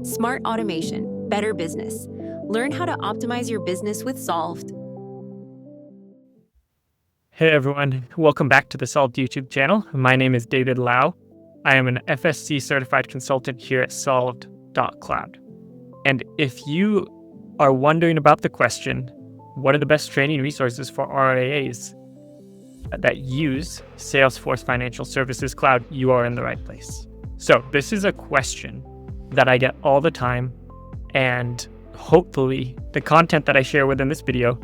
Smart automation, better business. Learn how to optimize your business with Solved. Hey everyone, welcome back to the Solved YouTube channel. My name is David Lau. I am an FSC certified consultant here at SOLVD.cloud. And if you are wondering about the question, what are the best training resources for RIAs that use Salesforce Financial Services Cloud, you are in the right place. So this is a question that I get all the time, and hopefully the content that I share within this video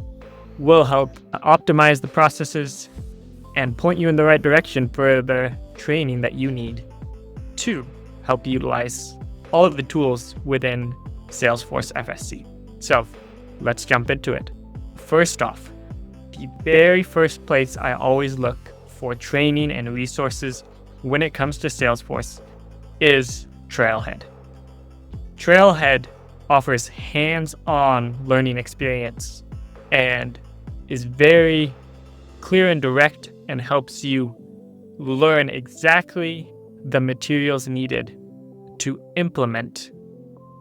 will help optimize the processes and point you in the right direction for the training that you need to help utilize all of the tools within Salesforce FSC. So let's jump into it. First off, the very first place I always look for training and resources when it comes to Salesforce is Trailhead. Trailhead offers hands-on learning experience and is very clear and direct and helps you learn exactly the materials needed to implement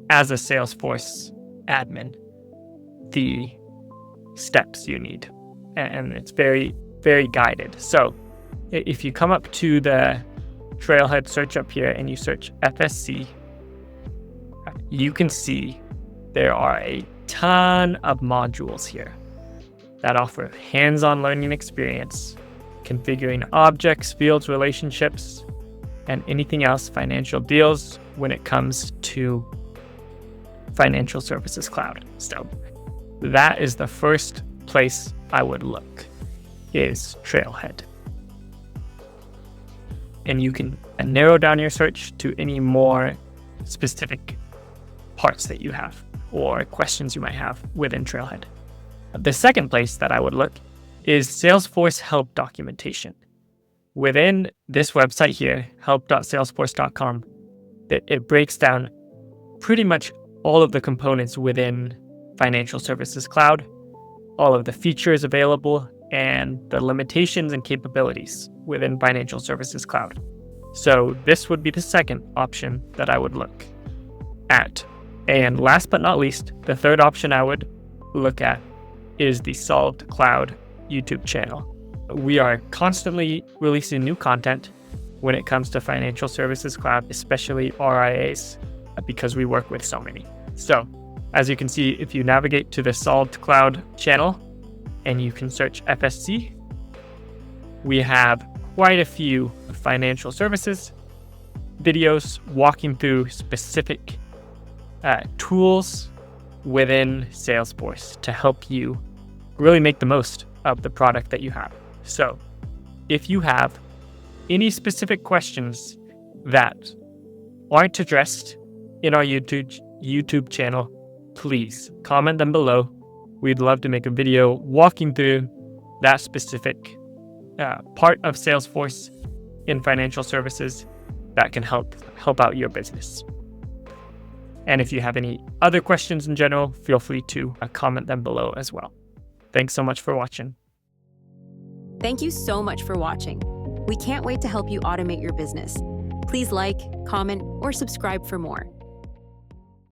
as a Salesforce admin the steps you need. And it's very, very guided. So if you come up to the Trailhead search up here and you search FSC, you can see there are a ton of modules here that offer hands-on learning experience, configuring objects, fields, relationships, and anything else financial deals when it comes to Financial Services Cloud. So that is the first place I would look, is Trailhead. And you can narrow down your search to any more specific parts that you have or questions you might have within Trailhead. The second place that I would look is Salesforce Help Documentation. Within this website here, help.salesforce.com, it breaks down pretty much all of the components within Financial Services Cloud, all of the features available, and the limitations and capabilities within Financial Services Cloud. So this would be the second option that I would look at. And last but not least, the third option I would look at is the Solved Cloud YouTube channel. We are constantly releasing new content when it comes to Financial Services Cloud, especially RIAs, because we work with so many. So as you can see, if you navigate to the Solved Cloud channel and you can search FSC, we have quite a few financial services videos walking through specific tools within Salesforce to help you really make the most of the product that you have. So if you have any specific questions that aren't addressed in our YouTube channel, please comment them below. We'd love to make a video walking through that specific part of Salesforce in financial services that can help out your business. And if you have any other questions in general, feel free to comment them below as well. Thanks so much for watching. Thank you so much for watching. We can't wait to help you automate your business. Please like, comment, or subscribe for more.